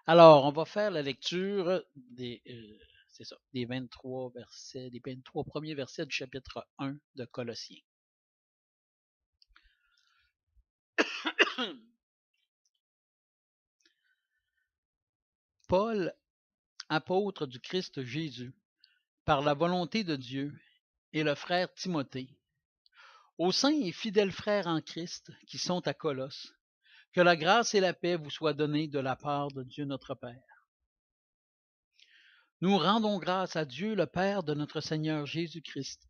Alors, on va faire la lecture c'est ça, des 23 versets, des 23 premiers versets du chapitre 1 de Colossiens. Paul, apôtre du Christ Jésus, par la volonté de Dieu, et le frère Timothée, aux saints et fidèles frères en Christ qui sont à Colosse, que la grâce et la paix vous soient données de la part de Dieu notre Père. Nous rendons grâce à Dieu le Père de notre Seigneur Jésus-Christ,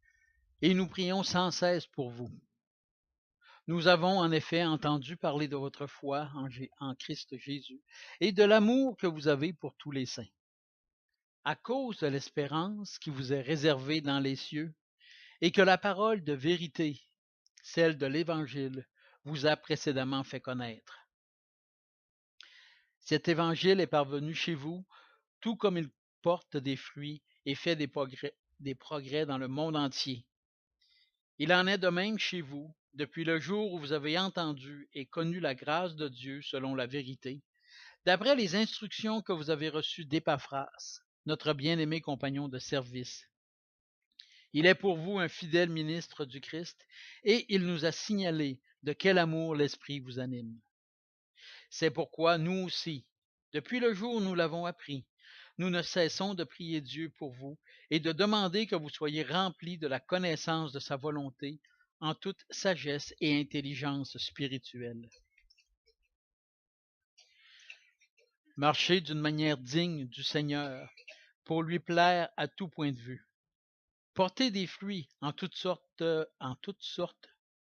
et nous prions sans cesse pour vous. Nous avons en effet entendu parler de votre foi en Christ Jésus et de l'amour que vous avez pour tous les saints. À cause de l'espérance qui vous est réservée dans les cieux, et que la parole de vérité, celle de l'Évangile, vous a précédemment fait connaître. Cet Évangile est parvenu chez vous, tout comme il porte des fruits et fait des progrès dans le monde entier. Il en est de même chez vous, depuis le jour où vous avez entendu et connu la grâce de Dieu selon la vérité, d'après les instructions que vous avez reçues d'Épaphras, notre bien-aimé compagnon de service. Il est pour vous un fidèle ministre du Christ, et il nous a signalé de quel amour l'Esprit vous anime. C'est pourquoi nous aussi, depuis le jour où nous l'avons appris, nous ne cessons de prier Dieu pour vous et de demander que vous soyez remplis de la connaissance de sa volonté en toute sagesse et intelligence spirituelle. Marchez d'une manière digne du Seigneur pour lui plaire à tout point de vue. Portez des fruits en toutes sortes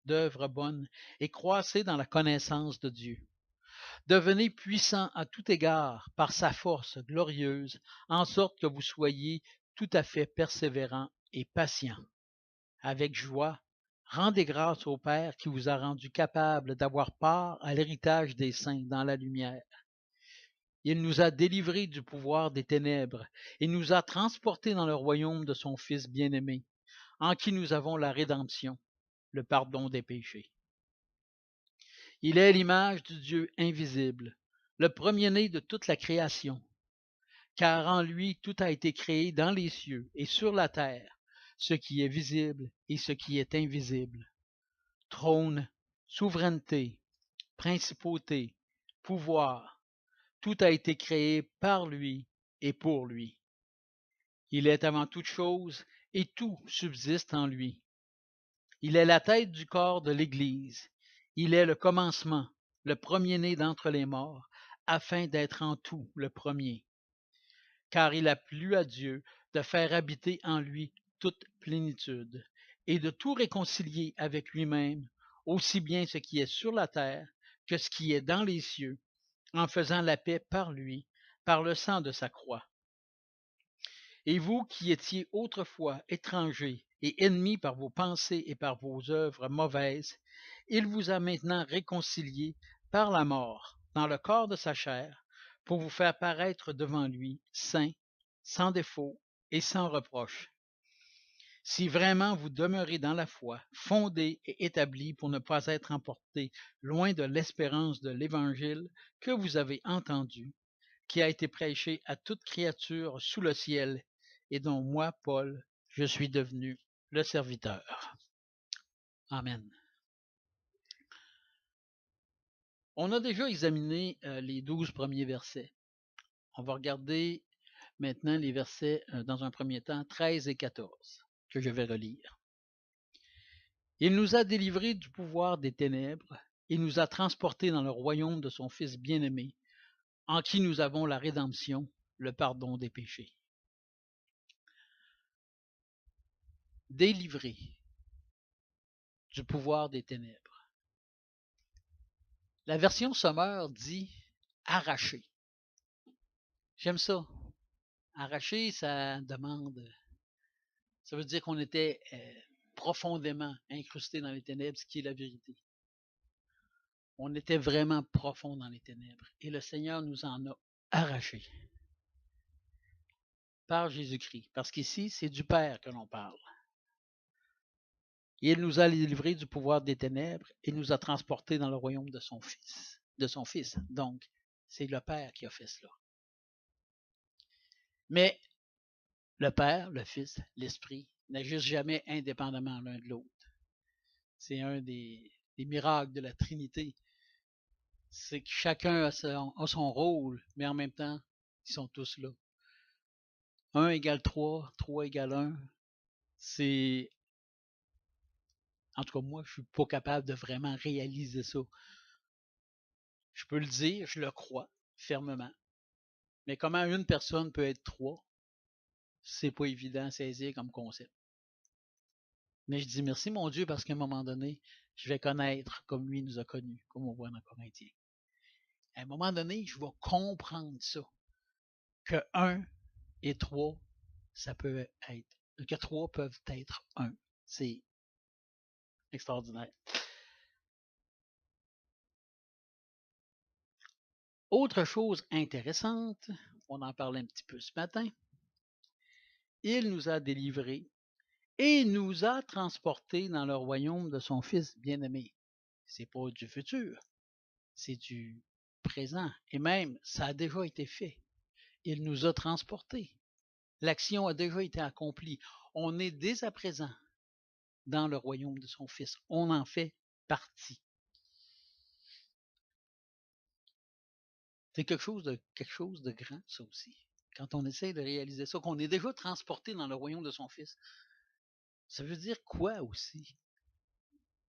d'œuvres bonnes et croissez dans la connaissance de Dieu. Devenez puissant à tout égard par sa force glorieuse, en sorte que vous soyez tout à fait persévérant et patient. Avec joie, rendez grâce au Père qui vous a rendu capable d'avoir part à l'héritage des saints dans la lumière. Il nous a délivrés du pouvoir des ténèbres et nous a transportés dans le royaume de son Fils bien-aimé, en qui nous avons la rédemption, le pardon des péchés. Il est l'image du Dieu invisible, le premier-né de toute la création, car en lui tout a été créé dans les cieux et sur la terre, ce qui est visible et ce qui est invisible. Trône, souveraineté, principauté, pouvoir, tout a été créé par lui et pour lui. Il est avant toute chose et tout subsiste en lui. Il est la tête du corps de l'Église. Il est le commencement, le premier-né d'entre les morts, afin d'être en tout le premier. Car il a plu à Dieu de faire habiter en lui toute plénitude, et de tout réconcilier avec lui-même, aussi bien ce qui est sur la terre que ce qui est dans les cieux, en faisant la paix par lui, par le sang de sa croix. Et vous qui étiez autrefois étrangers et ennemis par vos pensées et par vos œuvres mauvaises, il vous a maintenant réconciliés par la mort dans le corps de sa chair, pour vous faire paraître devant lui saints, sans défaut et sans reproche. Si vraiment vous demeurez dans la foi, fondés et établis pour ne pas être emportés loin de l'espérance de l'Évangile que vous avez entendu, qui a été prêché à toute créature sous le ciel, et dont moi, Paul, je suis devenu le serviteur. Amen. On a déjà examiné les 12 premiers versets. On va regarder maintenant les versets, dans un premier temps, 13 et 14, que je vais relire. Il nous a délivrés du pouvoir des ténèbres et nous a transportés dans le royaume de son Fils bien-aimé, en qui nous avons la rédemption, le pardon des péchés. Délivrés du pouvoir des ténèbres. La version Sommaire dit arracher. J'aime ça. Arracher, ça veut dire qu'on était profondément incrusté dans les ténèbres, ce qui est la vérité. On était vraiment profond dans les ténèbres et le Seigneur nous en a arrachés par Jésus-Christ, parce qu'ici, c'est du Père que l'on parle. Et il nous a délivrés du pouvoir des ténèbres et nous a transportés dans le royaume de son Fils. Donc, c'est le Père qui a fait cela. Mais le Père, le Fils, l'Esprit n'agissent jamais indépendamment l'un de l'autre. C'est un des miracles de la Trinité. C'est que chacun a son rôle, mais en même temps, ils sont tous là. 1 égale 3, 3 égale 1. C'est. En tout cas, moi, je suis pas capable de vraiment réaliser ça. Je peux le dire, je le crois fermement. Mais comment une personne peut être 3, c'est pas évident à saisir comme concept. Mais je dis merci, mon Dieu, parce qu'à un moment donné, je vais connaître comme lui nous a connus, comme on voit dans Corinthiens. À un moment donné, je vais comprendre ça. Que 1 et 3, ça peut être. Que 3 peuvent être 1. C'est extraordinaire. Autre chose intéressante, on en parlait un petit peu ce matin, il nous a délivrés et nous a transportés dans le royaume de son Fils bien-aimé. C'est pas du futur, c'est du présent. Et même, ça a déjà été fait. Il nous a transportés. L'action a déjà été accomplie. On est dès à présent dans le royaume de son Fils. On en fait partie. C'est quelque chose de grand, ça aussi. Quand on essaie de réaliser ça, qu'on est déjà transporté dans le royaume de son Fils, ça veut dire quoi aussi?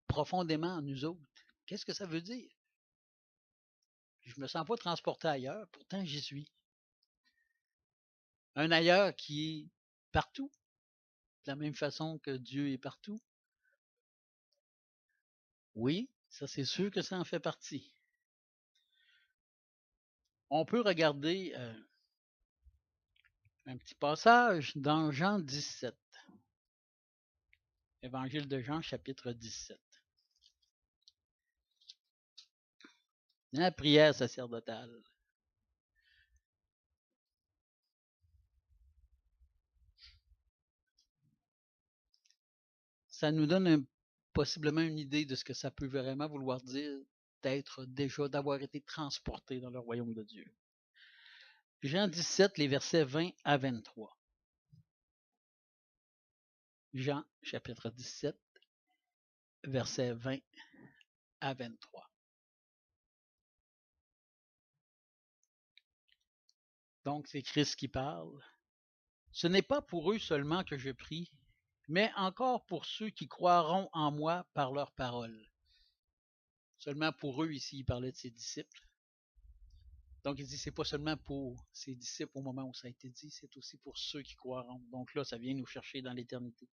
Profondément en nous autres. Qu'est-ce que ça veut dire? Je ne me sens pas transporté ailleurs, pourtant j'y suis. Un ailleurs qui est partout, de la même façon que Dieu est partout. Oui, ça c'est sûr que ça en fait partie. On peut regarder un petit passage dans Jean 17. Évangile de Jean, chapitre 17. La prière sacerdotale. Ça nous donne possiblement une idée de ce que ça peut vraiment vouloir dire d'être déjà, d'avoir été transporté dans le royaume de Dieu. Jean 17, les versets 20 à 23. Jean, chapitre 17, versets 20 à 23. Donc, c'est Christ qui parle. Ce n'est pas pour eux seulement que je prie, mais encore pour ceux qui croiront en moi par leur parole. Seulement pour eux, ici, il parlait de ses disciples. Donc, il dit, c'est pas seulement pour ses disciples au moment où ça a été dit, c'est aussi pour ceux qui croiront. Donc là, ça vient nous chercher dans l'éternité.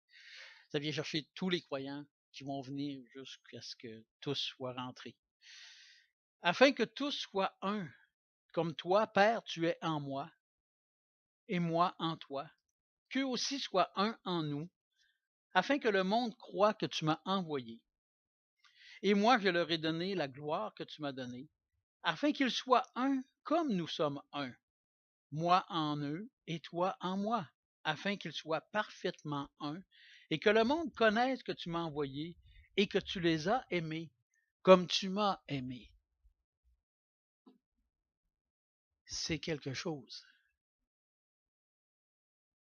Ça vient chercher tous les croyants qui vont venir jusqu'à ce que tous soient rentrés. Afin que tous soient un, comme toi, Père, tu es en moi, et moi en toi, qu'eux aussi soient un en nous, afin que le monde croie que tu m'as envoyé. Et moi, je leur ai donné la gloire que tu m'as donnée, afin qu'ils soient un comme nous sommes un. Moi en eux et toi en moi, afin qu'ils soient parfaitement un, et que le monde connaisse que tu m'as envoyé et que tu les as aimés comme tu m'as aimé. C'est quelque chose.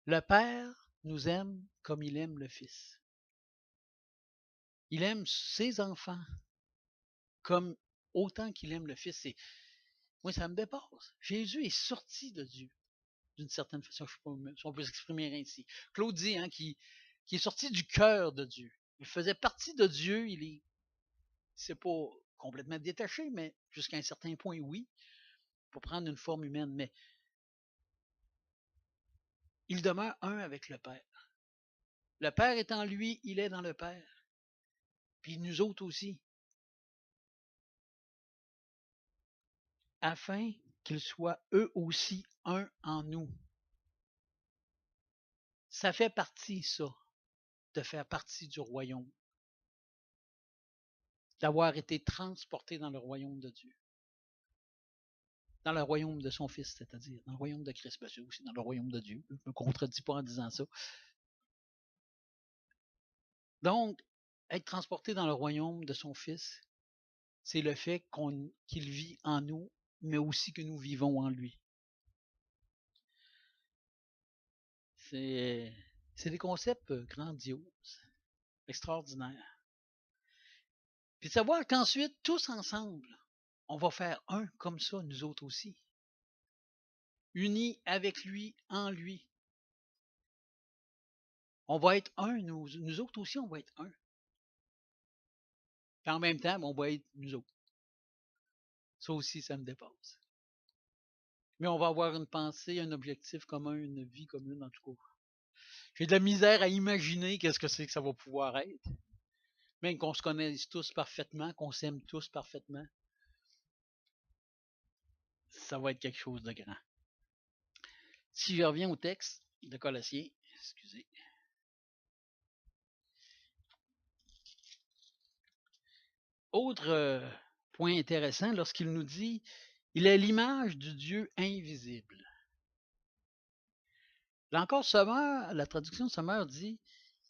Le Père nous aime comme il aime le Fils. Il aime ses enfants comme autant qu'il aime le Fils. Et moi, ça me dépasse. Jésus est sorti de Dieu, d'une certaine façon, je sais pas si on peut s'exprimer ainsi. Claude dit qui est sorti du cœur de Dieu. Il faisait partie de Dieu, c'est pas complètement détaché, mais jusqu'à un certain point, oui, pour prendre une forme humaine, mais il demeure un avec le Père. Le Père est en lui, il est dans le Père. Puis nous autres aussi. Afin qu'ils soient eux aussi un en nous. Ça fait partie, ça, de faire partie du royaume. D'avoir été transporté dans le royaume de Dieu. Dans le royaume de son Fils, c'est-à-dire dans le royaume de Christ, parce que aussi dans le royaume de Dieu. Je ne me contredis pas en disant ça. Donc, être transporté dans le royaume de son Fils, c'est le fait qu'il vit en nous, mais aussi que nous vivons en lui. C'est des concepts grandioses, extraordinaires. Puis de savoir qu'ensuite, tous ensemble, on va faire un comme ça, nous autres aussi. Unis avec lui, en lui. On va être un, nous autres aussi, on va être un. Puis en même temps, on va être nous autres. Ça aussi, ça me dépasse. Mais on va avoir une pensée, un objectif commun, une vie commune, en tout cas. J'ai de la misère à imaginer qu'est-ce que c'est que ça va pouvoir être. Même qu'on se connaisse tous parfaitement, qu'on s'aime tous parfaitement. Ça va être quelque chose de grand. Si je reviens au texte de Colossiens, excusez. Autre point intéressant, lorsqu'il nous dit il est l'image du Dieu invisible. Là encore, Sommer, la traduction de Sommer dit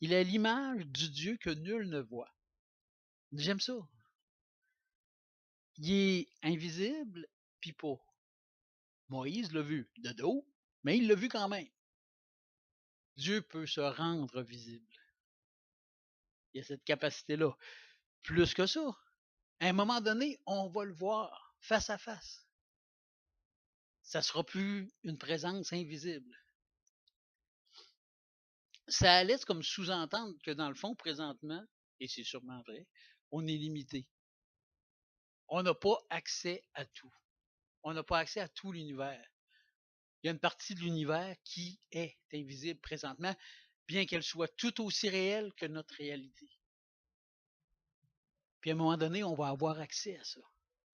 il est l'image du Dieu que nul ne voit. J'aime ça. Il est invisible, puis pas. Moïse l'a vu de dos, mais il l'a vu quand même. Dieu peut se rendre visible. Il y a cette capacité-là. Plus que ça, à un moment donné, on va le voir face à face. Ça ne sera plus une présence invisible. Ça laisse comme sous-entendre que dans le fond, présentement, et c'est sûrement vrai, on est limité. On n'a pas accès à tout. On n'a pas accès à tout l'univers. Il y a une partie de l'univers qui est invisible présentement, bien qu'elle soit tout aussi réelle que notre réalité. Puis à un moment donné, on va avoir accès à ça,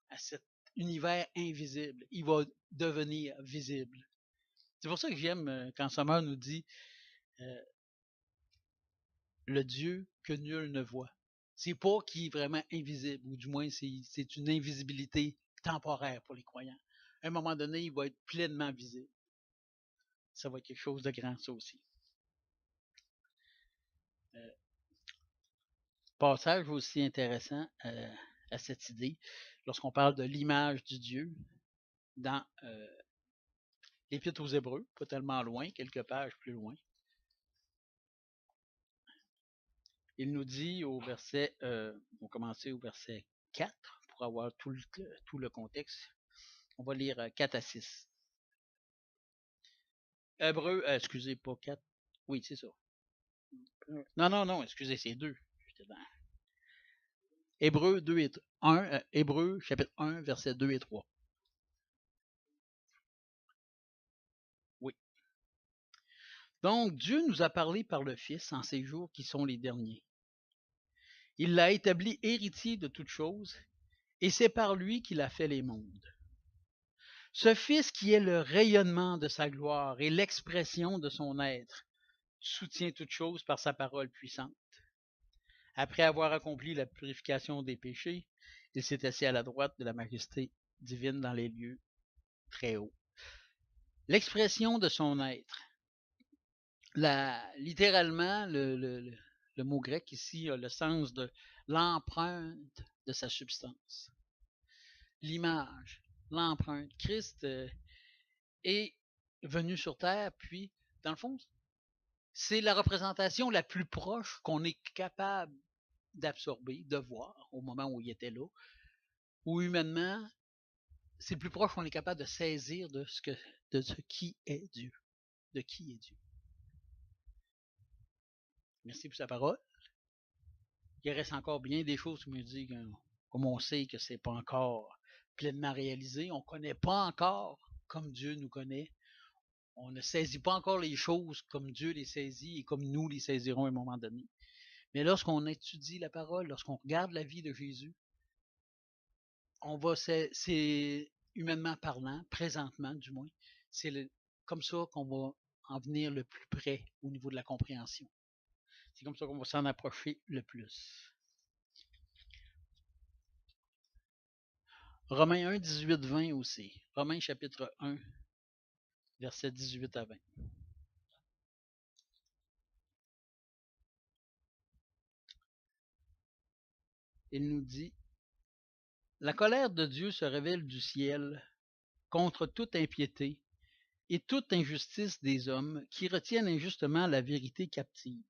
à cet univers invisible. Il va devenir visible. C'est pour ça que j'aime quand Sommer nous dit le Dieu que nul ne voit. C'est pas qui est vraiment invisible, ou du moins c'est une invisibilité temporaire pour les croyants. À un moment donné, il va être pleinement visible. Ça va être quelque chose de grand, ça aussi. Passage aussi intéressant à cette idée, lorsqu'on parle de l'image du Dieu dans l'Épître aux Hébreux, pas tellement loin, quelques pages plus loin. Il nous dit au verset, on va commencer au verset 4 pour avoir tout le contexte. On va lire 4 à 6. Hébreux, excusez, pas 4. Oui, c'est ça. Non, excusez, c'est 2. Hébreux 2 et 1, Hébreux chapitre 1, verset 2 et 3. Oui. Donc, Dieu nous a parlé par le Fils en ces jours qui sont les derniers. Il l'a établi héritier de toutes choses, et c'est par lui qu'il a fait les mondes. Ce Fils qui est le rayonnement de sa gloire et l'expression de son être, soutient toutes choses par sa parole puissante. Après avoir accompli la purification des péchés, il s'est assis à la droite de la majesté divine dans les lieux très hauts. L'expression de son être. Littéralement, le mot grec ici a le sens de l'empreinte de sa substance. L'image, l'empreinte. Christ est venu sur terre, puis, dans le fond, c'est la représentation la plus proche qu'on est capable d'absorber, de voir au moment où il était là, où humainement, c'est le plus proche qu'on est capable de saisir de ce qui est Dieu. De qui est Dieu. Merci pour sa parole. Il reste encore bien des choses qui me disent, comme on sait que c'est pas encore pleinement réalisé, on ne connaît pas encore comme Dieu nous connaît. On ne saisit pas encore les choses comme Dieu les saisit et comme nous les saisirons à un moment donné. Mais lorsqu'on étudie la parole, lorsqu'on regarde la vie de Jésus, c'est humainement parlant, présentement du moins, c'est comme ça qu'on va en venir le plus près au niveau de la compréhension. C'est comme ça qu'on va s'en approcher le plus. Romains 1, 18, 20 aussi. Romains chapitre 1, versets 18 à 20. Il nous dit, la colère de Dieu se révèle du ciel contre toute impiété et toute injustice des hommes qui retiennent injustement la vérité captive.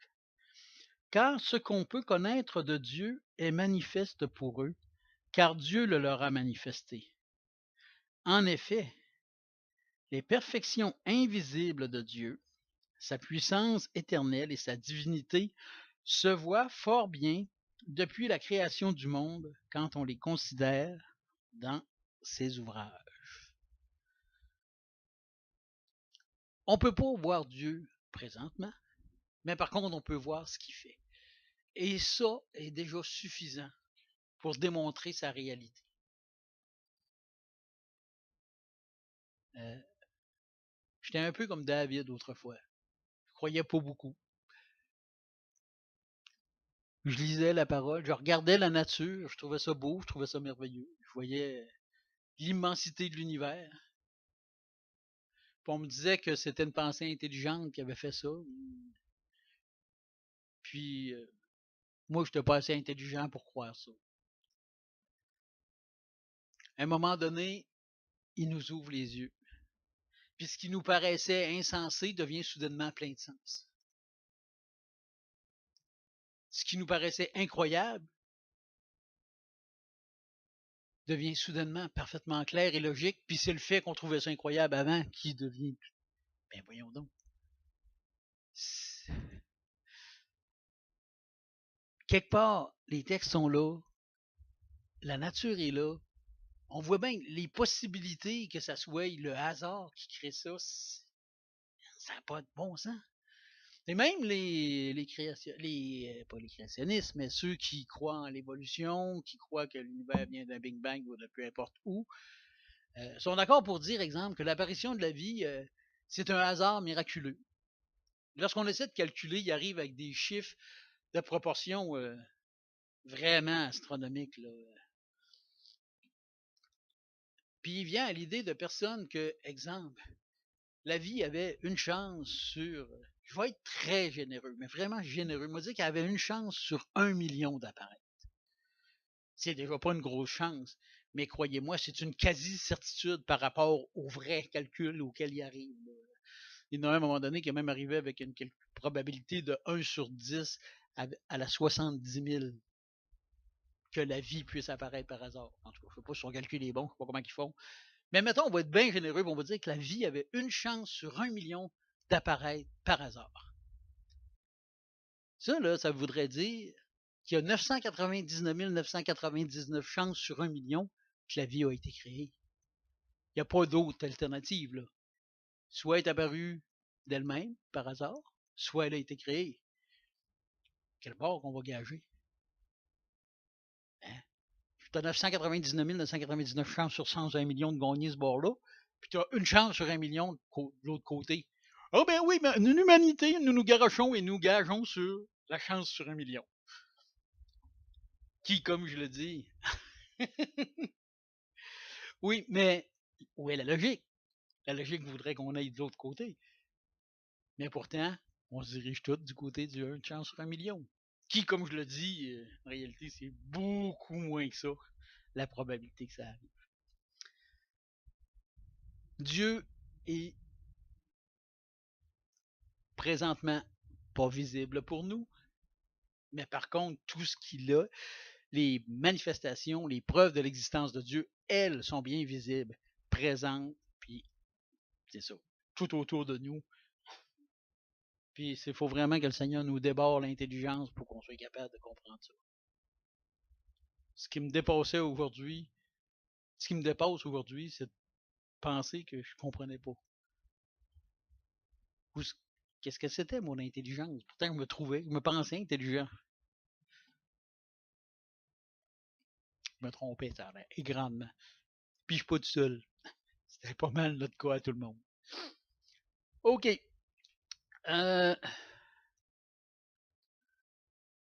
Car ce qu'on peut connaître de Dieu est manifeste pour eux, car Dieu le leur a manifesté. En effet, les perfections invisibles de Dieu, sa puissance éternelle et sa divinité se voient fort bien depuis la création du monde quand on les considère dans ses ouvrages. On ne peut pas voir Dieu présentement, mais par contre, on peut voir ce qu'il fait. Et ça est déjà suffisant pour démontrer sa réalité. J'étais un peu comme David autrefois. Je croyais pas beaucoup. Je lisais la parole, je regardais la nature, je trouvais ça beau, je trouvais ça merveilleux. Je voyais l'immensité de l'univers. Puis on me disait que c'était une pensée intelligente qui avait fait ça. Puis moi, je n'étais pas assez intelligent pour croire ça. À un moment donné, il nous ouvre les yeux. Puis ce qui nous paraissait insensé devient soudainement plein de sens. Ce qui nous paraissait incroyable devient soudainement parfaitement clair et logique, puis c'est le fait qu'on trouvait ça incroyable avant qui devient... Ben voyons donc. Quelque part, les textes sont là, la nature est là, on voit bien les possibilités que ça soit le hasard qui crée ça, ça n'a pas de bon sens. Et même pas les créationnistes, mais ceux qui croient en l'évolution, qui croient que l'univers vient d'un Big Bang ou de peu importe où, sont d'accord pour dire, exemple, que l'apparition de la vie, c'est un hasard miraculeux. Lorsqu'on essaie de calculer, il arrive avec des chiffres de proportions vraiment astronomiques. Là. Puis il vient à l'idée de personnes que, exemple, la vie avait une chance sur... Je vais être très généreux, mais vraiment généreux. Je vais dire qu'elle avait une chance sur 1 million d'apparaître. C'est déjà pas une grosse chance, mais croyez-moi, c'est une quasi-certitude par rapport au vrai calcul auquel il arrive. Il y en a un à un moment donné qui est même arrivé avec une probabilité de 1 sur 10 à la 70 000 que la vie puisse apparaître par hasard. En tout cas, je ne sais pas si son calcul est bon, je ne sais pas comment ils font. Mais mettons, on va être bien généreux, on va dire que la vie avait une chance sur 1 million d'apparaître par hasard. Ça, là, ça voudrait dire qu'il y a 999 999 chances sur 1 million que la vie a été créée. Il n'y a pas d'autre alternative. Là. Soit elle est apparue d'elle-même, par hasard, soit elle a été créée. Quel bord qu'on va gager? Hein? Tu as 999 999 chances sur 101 millions de gagner ce bord-là, puis tu as une chance sur 1 million de l'autre côté. Ah ben oui, mais une humanité, nous nous garochons et nous gageons sur la chance sur 1 million. Qui, comme je le dis... oui, mais où est la logique? La logique voudrait qu'on aille de l'autre côté. Mais pourtant, on se dirige tous du côté du 1 chance sur 1 million. Qui, comme je le dis, en réalité, c'est beaucoup moins que ça, la probabilité que ça arrive. Dieu est présentement pas visible pour nous, mais par contre, tout ce qu'il a, les manifestations, les preuves de l'existence de Dieu, elles sont bien visibles, présentes, puis c'est ça, tout autour de nous. Puis il faut vraiment que le Seigneur nous déborde l'intelligence pour qu'on soit capable de comprendre ça. Ce qui me dépasse aujourd'hui, c'est de penser que je comprenais pas. Qu'est-ce que c'était mon intelligence? Pourtant, je me pensais intelligent. Je me trompais, ça allait, et grandement. Puis je suis pas tout seul. C'était pas mal notre cas à tout le monde. OK.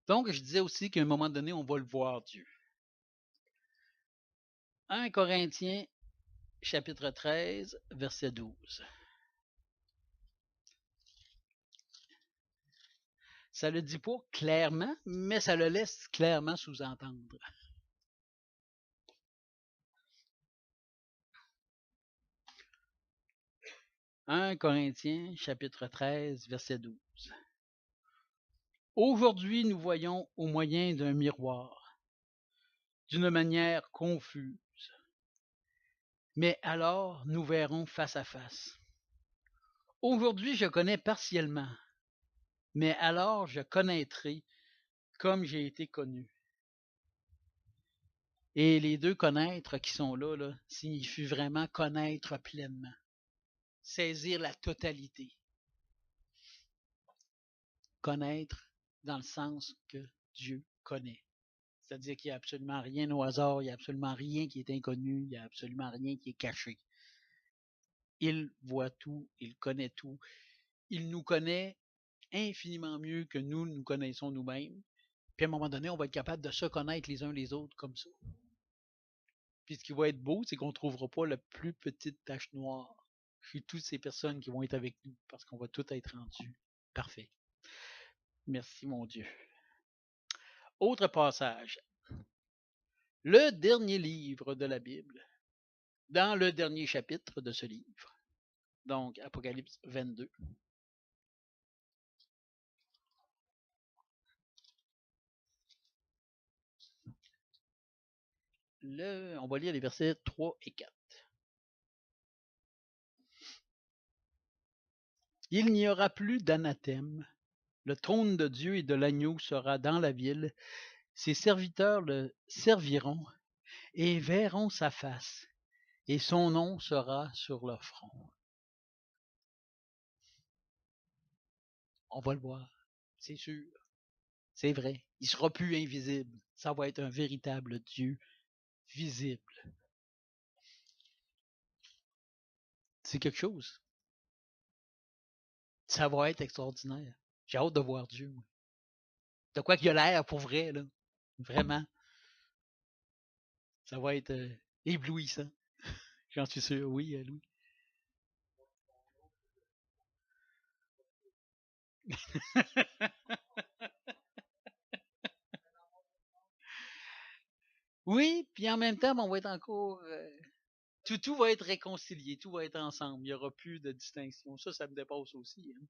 Donc, je disais aussi qu'à un moment donné, on va le voir, Dieu. 1 Corinthiens, chapitre 13, verset 12. Ça le dit pas clairement, mais ça le laisse clairement sous-entendre. 1 Corinthiens, chapitre 13, verset 12. Aujourd'hui, nous voyons au moyen d'un miroir, d'une manière confuse. Mais alors, nous verrons face à face. Aujourd'hui, je connais partiellement, mais alors je connaîtrai comme j'ai été connu. Et les deux connaître qui sont là, signifie vraiment connaître pleinement, saisir la totalité. Connaître dans le sens que Dieu connaît. C'est-à-dire qu'il n'y a absolument rien au hasard, il n'y a absolument rien qui est inconnu, il n'y a absolument rien qui est caché. Il voit tout, il connaît tout. Il nous connaît infiniment mieux que nous connaissons nous-mêmes. Puis à un moment donné, on va être capable de se connaître les uns les autres comme ça. Puis ce qui va être beau, c'est qu'on ne trouvera pas la plus petite tache noire chez toutes ces personnes qui vont être avec nous, parce qu'on va tout être rendu parfait. Merci mon Dieu. Autre passage. Le dernier livre de la Bible, dans le dernier chapitre de ce livre, donc Apocalypse 22. On va lire les versets 3 et 4. Il n'y aura plus d'anathème. Le trône de Dieu et de l'agneau sera dans la ville. Ses serviteurs le serviront et verront sa face, et son nom sera sur leur front. On va le voir, c'est sûr, c'est vrai. Il ne sera plus invisible. Ça va être un véritable Dieu visible. C'est quelque chose. Ça va être extraordinaire. J'ai hâte de voir Dieu. Moi. De quoi qu'il a l'air pour vrai, là. Vraiment. Ça va être éblouissant. J'en suis sûr. Oui, Louis. Oui, puis en même temps, on va être encore. Tout va être réconcilié, tout va être ensemble. Il n'y aura plus de distinction. Ça me dépasse aussi. Hein.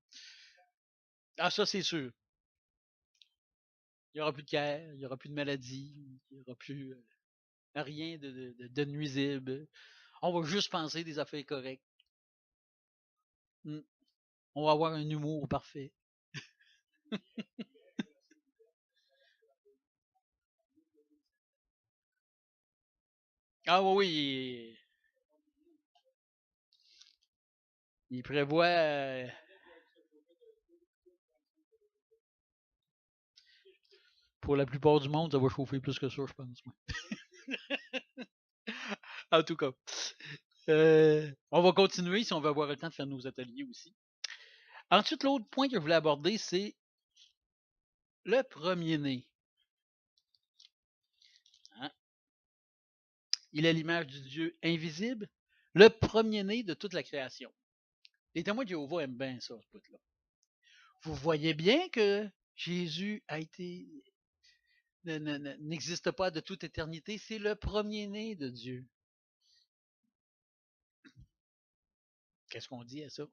Ah, ça, c'est sûr. Il n'y aura plus de guerre, il n'y aura plus de maladie, il n'y aura plus rien de nuisible. On va juste penser des affaires correctes. On va avoir un humour parfait. Ah oui, il prévoit. Pour la plupart du monde, ça va chauffer plus que ça, je pense. En tout cas. On va continuer si on veut avoir le temps de faire nos ateliers aussi. Ensuite, l'autre point que je voulais aborder, c'est le premier-né. Hein? Il est l'image du Dieu invisible, le premier-né de toute la création. Les témoins de Jéhovah aiment bien ça, ce bout-là. Vous voyez bien que Jésus a été n'existe pas de toute éternité, c'est le premier-né de Dieu. Qu'est-ce qu'on dit à ça?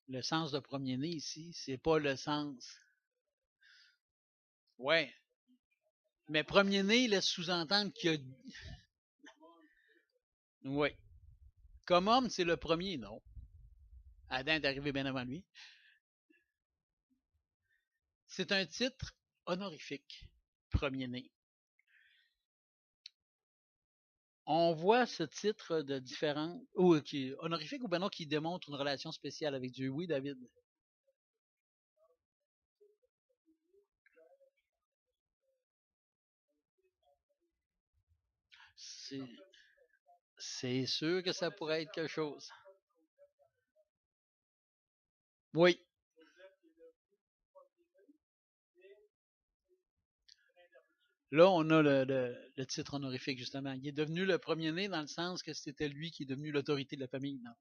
Le sens de premier-né ici, c'est pas le sens. Ouais. Mais premier-né laisse sous-entendre qu'il y a. Oui. Comme homme, c'est le premier, non. Adam est arrivé bien avant lui. C'est un titre honorifique, premier-né. On voit ce titre de différent, ou qui honorifique ou ben non, qui démontre une relation spéciale avec Dieu. Oui, David. C'est sûr que ça pourrait être quelque chose. Oui. Là, on a le titre honorifique, justement. Il est devenu le premier-né dans le sens que c'était lui qui est devenu l'autorité de la famille, dans le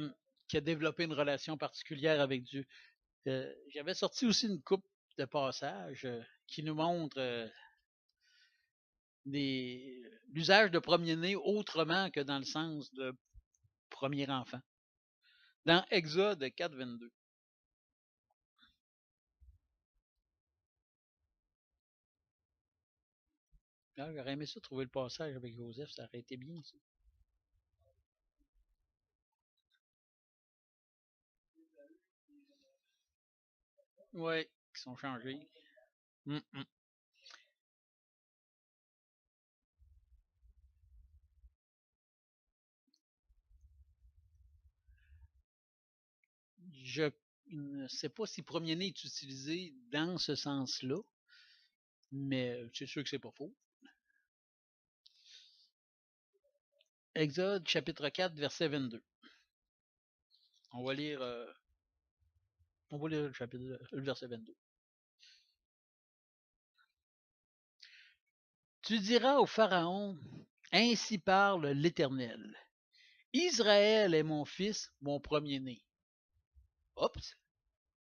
fond. Qui a développé une relation particulière avec Dieu. J'avais sorti aussi une coupe de passages qui nous montrent des l'usage de premier-né autrement que dans le sens de premier enfant. Dans Exode 4, 22. Ah, j'aurais aimé ça trouver le passage avec Joseph, ça aurait été bien ça. Oui, qui sont changés. Mm -mm. Je ne sais pas si premier-né est utilisé dans ce sens-là, mais c'est sûr que c'est pas faux. Exode chapitre 4, verset 22. On va lire, le verset 22. Tu diras au Pharaon, ainsi parle l'Éternel. Israël est mon fils, mon premier-né. Oups,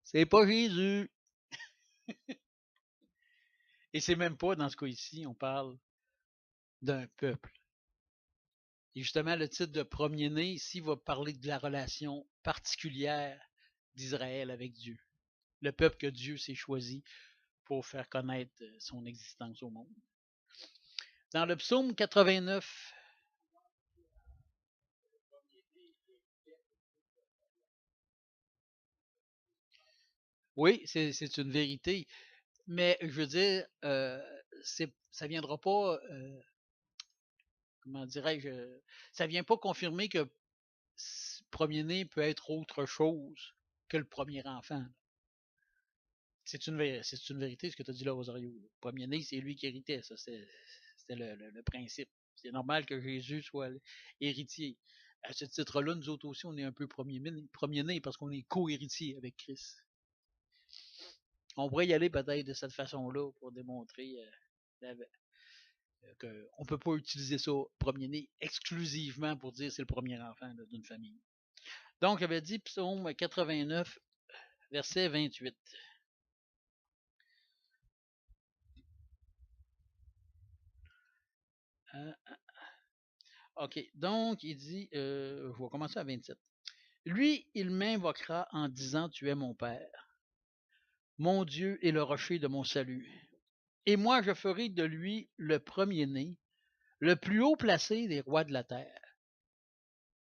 c'est pas Jésus. Et c'est même pas dans ce cas ici, on parle d'un peuple. Et justement, le titre de premier-né ici va parler de la relation particulière d'Israël avec Dieu. Le peuple que Dieu s'est choisi pour faire connaître son existence au monde. Dans le psaume 89, oui, c'est une vérité, mais je veux dire, ça viendra pas, comment dirais-je, ça vient pas confirmer que premier-né peut être autre chose que le premier enfant. C'est une vérité ce que tu as dit là, Rosario. Le premier-né, c'est lui qui héritait, ça, c'était le principe. C'est normal que Jésus soit héritier. À ce titre-là, nous autres aussi, on est un peu premier-né parce qu'on est co-héritier avec Christ. On pourrait y aller peut-être de cette façon-là pour démontrer qu'on ne peut pas utiliser ça, premier-né, exclusivement pour dire c'est le premier enfant d'une famille. Donc, j'avais dit psaume 89, verset 28. OK, donc il dit, je vais commencer à 27. Lui, il m'invoquera en disant, tu es mon Père, mon Dieu est le rocher de mon salut. Et moi, je ferai de lui le premier-né, le plus haut placé des rois de la terre.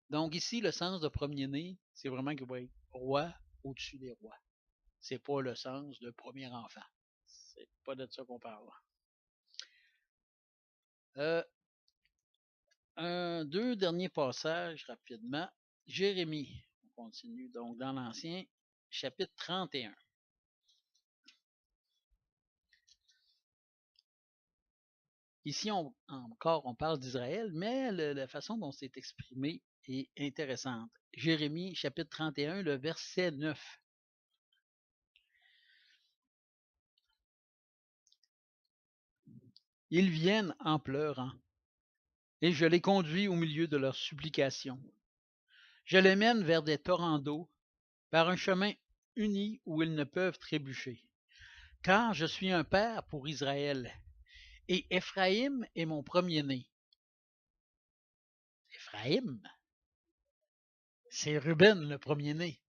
Donc ici, le sens de premier-né, c'est vraiment qu'il va être roi au-dessus des rois. C'est pas le sens de premier enfant. C'est pas de ça qu'on parle. Deux derniers passages rapidement. Jérémie, on continue donc dans l'Ancien, chapitre 31. Ici, encore, on parle d'Israël, mais la façon dont c'est exprimé est intéressante. Jérémie, chapitre 31, le verset 9. Ils viennent en pleurant, et je les conduis au milieu de leurs supplications. Je les mène vers des torrents d'eau, par un chemin uni où ils ne peuvent trébucher. Car je suis un père pour Israël, et Éphraïm est mon premier-né. Éphraïm, c'est Ruben le premier-né.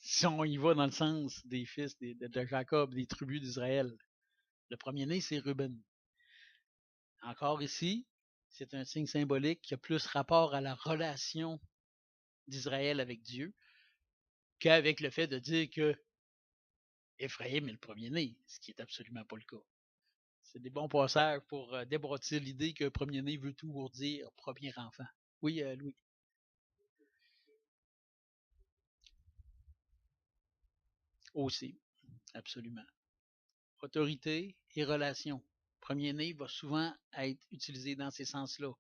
Si on y va dans le sens des fils de Jacob, des tribus d'Israël, le premier-né, c'est Ruben. Encore ici, c'est un signe symbolique qui a plus rapport à la relation d'Israël avec Dieu qu'avec le fait de dire que Éphraïm est le premier-né, ce qui n'est absolument pas le cas. C'est des bons passages pour débrotir l'idée que premier-né veut toujours dire premier enfant. Oui, Louis. Aussi, absolument. Autorité et relation. Premier-né va souvent être utilisé dans ces sens-là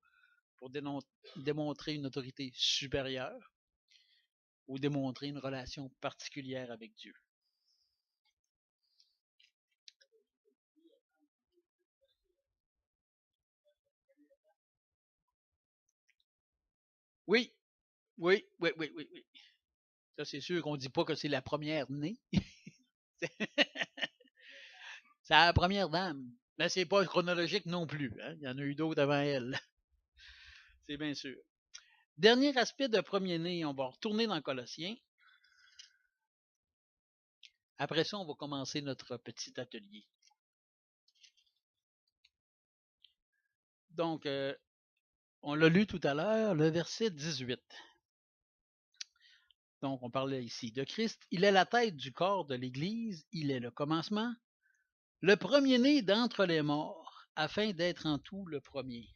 pour démontrer une autorité supérieure ou démontrer une relation particulière avec Dieu. Oui, oui, oui, oui, oui, oui. Ça, c'est sûr qu'on ne dit pas que c'est la première née. C'est la première dame. Mais c'est pas chronologique non plus. Hein? Il y en a eu d'autres avant elle. C'est bien sûr. Dernier aspect de premier-né, on va retourner dans Colossiens. Après ça, on va commencer notre petit atelier. Donc, on l'a lu tout à l'heure, le verset 18. Donc, on parlait ici de Christ. Il est la tête du corps de l'Église. Il est le commencement, le premier-né d'entre les morts, afin d'être en tout le premier.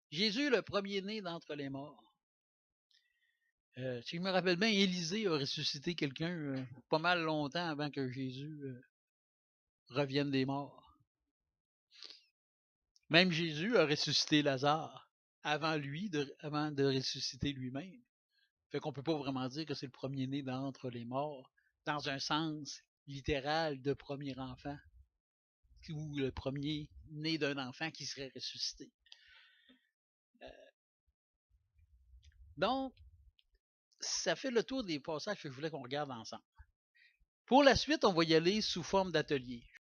Jésus, le premier-né d'entre les morts. Si je me rappelle bien, Élisée a ressuscité quelqu'un pas mal longtemps avant que Jésus revienne des morts. Même Jésus a ressuscité Lazare avant de ressusciter lui-même. Fait qu'on peut pas vraiment dire que c'est le premier-né d'entre les morts, dans un sens littéral de premier enfant, ou le premier né d'un enfant qui serait ressuscité. Donc, ça fait le tour des passages que je voulais qu'on regarde ensemble. Pour la suite, on va y aller sous forme d'atelier.